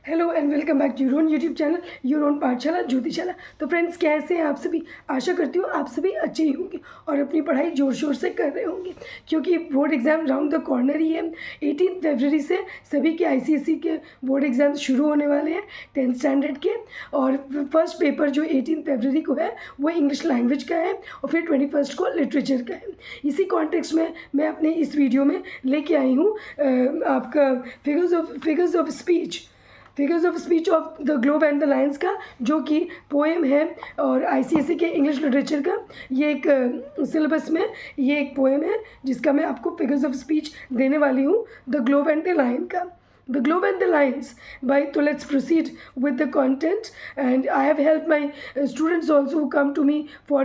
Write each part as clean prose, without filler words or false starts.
Hello and welcome back to your own YouTube channel your own Pathshala Jyotishala. तो friends, कैसे हैं आप सभी? आशा करती हूँ आप सभी अच्छे ही होंगे और अपनी पढ़ाई जोर शोर से कर रहे होंगे, क्योंकि board exam round the corner ही है। 18 फरवरी से सभी के आईसीएसई के बोर्ड एग्ज़ाम्स शुरू होने वाले हैं 10th स्टैंडर्ड के। और फर्स्ट पेपर जो 18 फरवरी को है वो इंग्लिश लैंग्वेज का है और फिर 21 को लिटरेचर का है। इसी कॉन्टेक्स्ट में मैं अपने इस वीडियो में लेके आई हूँ आपका figures of speech of the globe and the Lions का, जो कि पोएम है और आईसीएसई के इंग्लिश लिटरेचर का ये एक सिलेबस में ये एक पोएम है जिसका मैं आपको फिगर्स ऑफ स्पीच देने वाली हूँ, the globe and the lion का। The Globe and the Lions so let's proceed with the content, and I have helped my students also who come to me for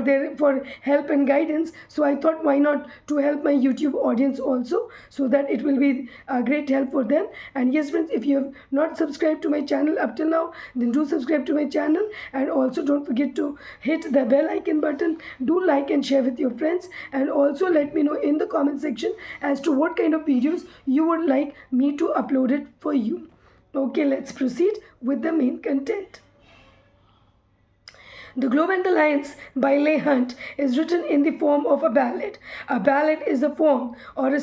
help and guidance. So I thought, why not to help my YouTube audience also, so that it will be a great help for them. And yes friends, if you have not subscribed to my channel up till now, then do subscribe to my channel, and also don't forget to hit the bell icon button. Do like and share with your friends, and also let me know in the comment section as to what kind of videos you would like me to upload it for you. Okay, let's proceed with the main content. The Globe and the Lions by Leigh Hunt is written in the form of a ballad. A ballad is a form or a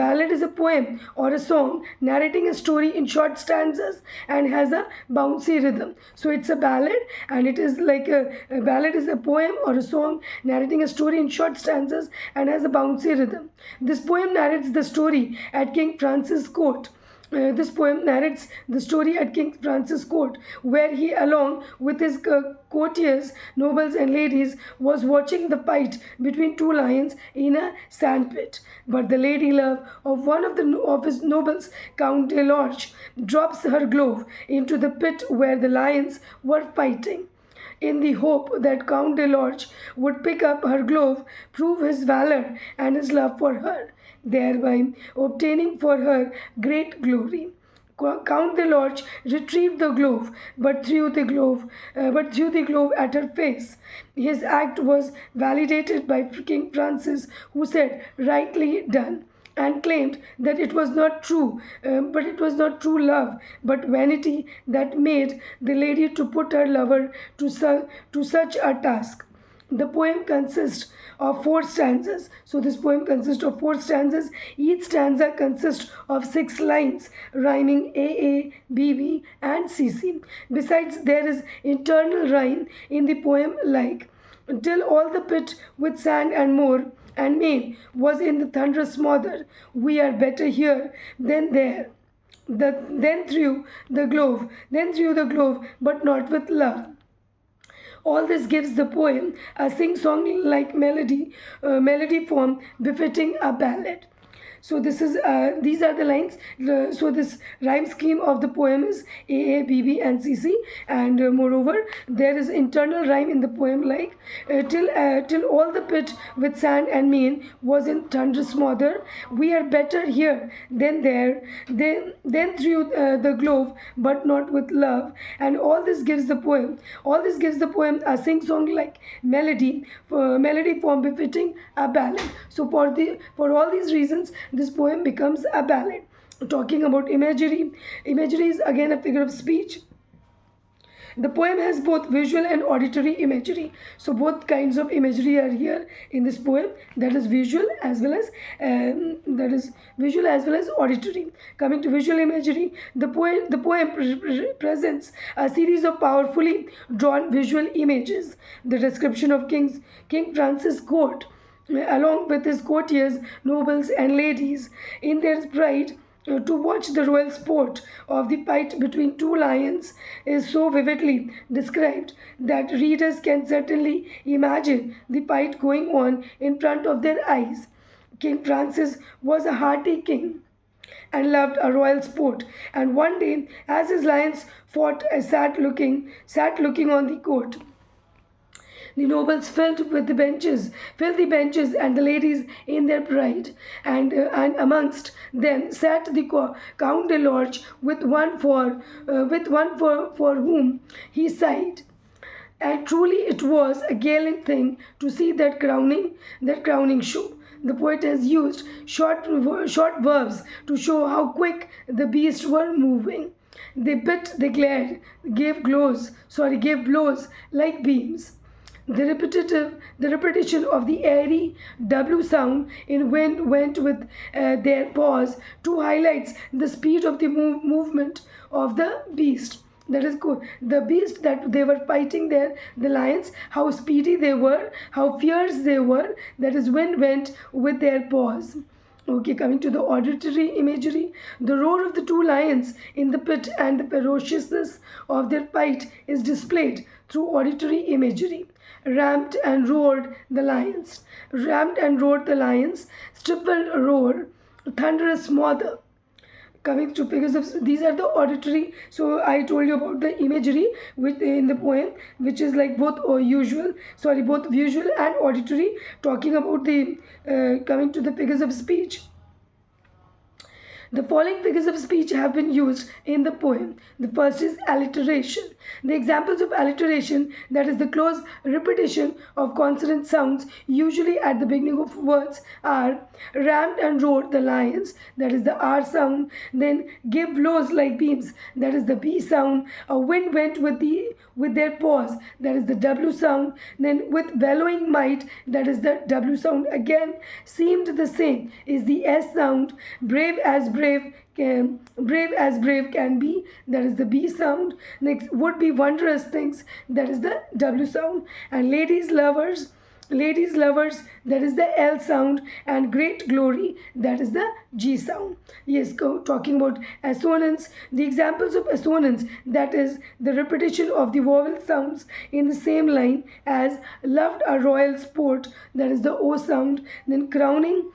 ballad is a poem or a song narrating a story in short stanzas and has a bouncy rhythm. So it's a ballad, and it is like a ballad is a poem or a song narrating a story in short stanzas and has a bouncy rhythm. This poem narrates the story at King Francis Court. This poem narrates the story at King Francis Court, where he, along with his courtiers, nobles and ladies, was watching the fight between two lions in a sandpit. But the lady love of one of his nobles, Count de Lorge, drops her glove into the pit where the lions were fighting, in the hope that Count de Lorge would pick up her glove, prove his valor and his love for her, thereby obtaining for her great glory. Count de Lorge retrieved the glove, but threw the glove at her face. His act was validated by King Francis, who said, "Rightly done," and claimed that it was not true love, but vanity that made the lady to put her lover to such a task. The poem consists of 4 stanzas. So this poem consists of 4 stanzas. Each stanza consists of 6 lines rhyming AA, BB and CC. Besides, there is internal rhyme in the poem, like, "Till all the pit with sand and more and main was in the thunderous smother, we are better here than there. Then threw the glove, but not with love." All this gives the poem a sing-song-like melody form befitting a ballad. So these are the lines. So this rhyme scheme of the poem is AA, BB and CC, and moreover there is internal rhyme in the poem, like, till all the pit with sand and main was in thunderous smother, we are better here than there. Then threw the glove, but not with love. And all this gives the poem a sing-song-like melody form befitting a ballad. So for all these reasons, this poem becomes a ballad. Talking about imagery is again a figure of speech. The poem has both visual and auditory imagery. So both kinds of imagery are here in this poem, that is visual as well as auditory. Coming to visual imagery, the poem presents a series of powerfully drawn visual images. The description of King Francis Court, along with his courtiers, nobles and ladies, in their pride to watch the royal sport of the fight between two lions, is so vividly described that readers can certainly imagine the fight going on in front of their eyes. King Francis was a hearty king and loved a royal sport, and one day, as his lions fought, sat looking on the court. The nobles filled the benches, and the ladies in their pride, and amongst them sat the Count de Lorge, with one for whom he sighed. And truly it was a gallant thing to see that crowning show. The poet has used short verbs to show how quick the beasts were moving. They bit, they glared, gave blows like beams. The repetition of the airy W sound in wind went with their pause to highlights the speed of the movement of the beast. That is cool. The beast that they were fighting there, the lions, how speedy they were, how fierce they were. That is wind went with their paws. Okay, coming to the auditory imagery, the roar of the two lions in the pit and the ferociousness of their fight is displayed through auditory imagery. Ramped and roared the lions. Ramped and roared the lions. Stifled roar. Thunderous mother. Coming to figures of, these are the auditory. So I told you about the imagery with in the poem, which is like both both visual and auditory, talking about the coming to the figures of speech. The following figures of speech have been used in the poem. The first is alliteration. The examples of alliteration, that is the close repetition of consonant sounds, usually at the beginning of words, are rammed and roared the lions, that is the R sound, then give blows like beams, that is the B sound, a wind went with their paws, that is the W sound, then with bellowing might, that is the W sound again, seemed the same is the S sound, brave as brave can be, that is the B sound. Next would be wondrous things, that is the W sound, and ladies lovers, that is the L sound, and great glory, that is the G sound. Yes, talking about assonance, the examples of assonance, that is the repetition of the vowel sounds in the same line as loved a royal sport, that is the O sound, then crowing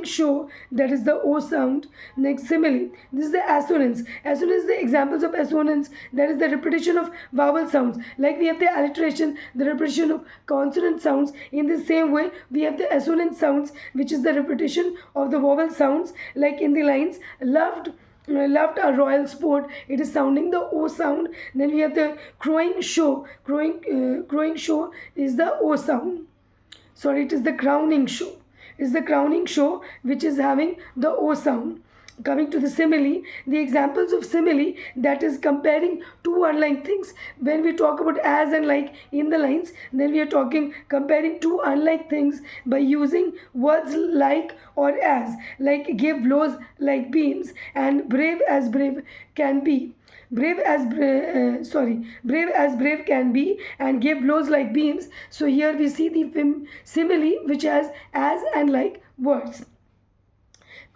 show, that is the O sound. Next, simile, this is the assonance. Assonance, the examples of assonance, that is the repetition of vowel sounds. Like we have the alliteration, the repetition of consonant sounds. In the same way, we have the assonance sounds, which is the repetition of the vowel sounds. Like in the lines, loved a royal sport, it is sounding the O sound. Then we have the crowing show. Crowing show is the O sound. Sorry, it is the crowning show. Is the crowning show, which is having the O sound. Coming to the simile, the examples of simile, that is comparing two unlike things. When we talk about as and like in the lines, then we are comparing two unlike things by using words like or as, like give blows like beams, and brave as brave can be. Brave as brave can be, and give blows like beams. So here we see the simile, which has as and like words,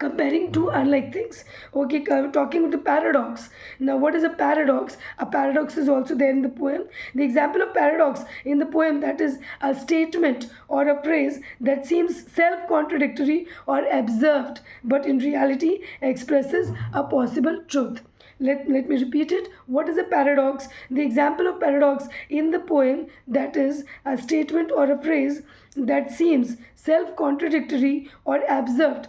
comparing two unlike things. Okay, talking about the paradox. Now, what is a paradox? A paradox is also there in the poem. The example of paradox in the poem, that is a statement or a phrase that seems self-contradictory or absurd, but in reality expresses a possible truth. Let me repeat it. What is a paradox? The example of paradox in the poem, that is a statement or a phrase that seems self-contradictory or absurd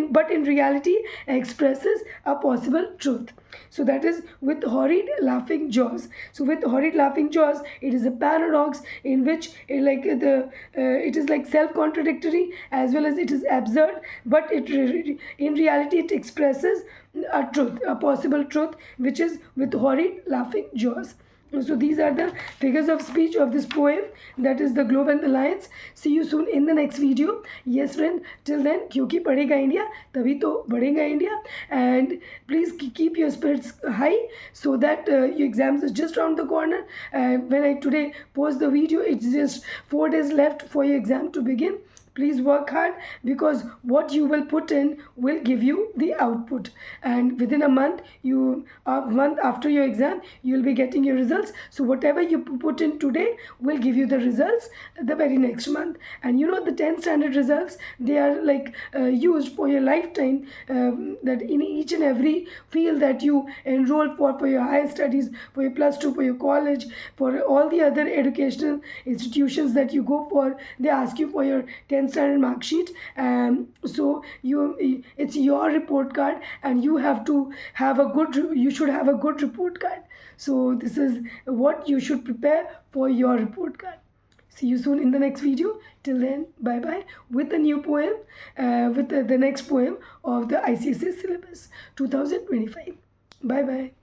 but in reality expresses a possible truth. So that is with horrid laughing jaws. So with horrid laughing jaws, it is a paradox in which it is like self-contradictory as well as it is absurd, but in reality it expresses a truth, a possible truth, which is with horrid laughing jaws. So these are the figures of speech of this poem, that is the Globe and the Lions. See you soon in the next video. Yes friend, till then, क्योंकि पढ़ेगा India तभी तो बढ़ेगा India, and please keep your spirits high so that your exams is just around the corner. When I today post the video, it's just 4 days left for your exam to begin. Please work hard, because what you will put in will give you the output, and within a month after your exam you will be getting your results. So whatever you put in today will give you the results the very next month. And you know, the 10th standard results, they are like used for your lifetime, that in each and every field that you enroll for your higher studies, for your +2, for your college, for all the other educational institutions that you go for, they ask you for your 10th standard mark sheet. So it's your report card, and you should have a good report card. So this is what you should prepare for your report card. See you soon in the next video. Till then, bye bye with a new poem, with the next poem of the ICSE syllabus 2025. Bye bye.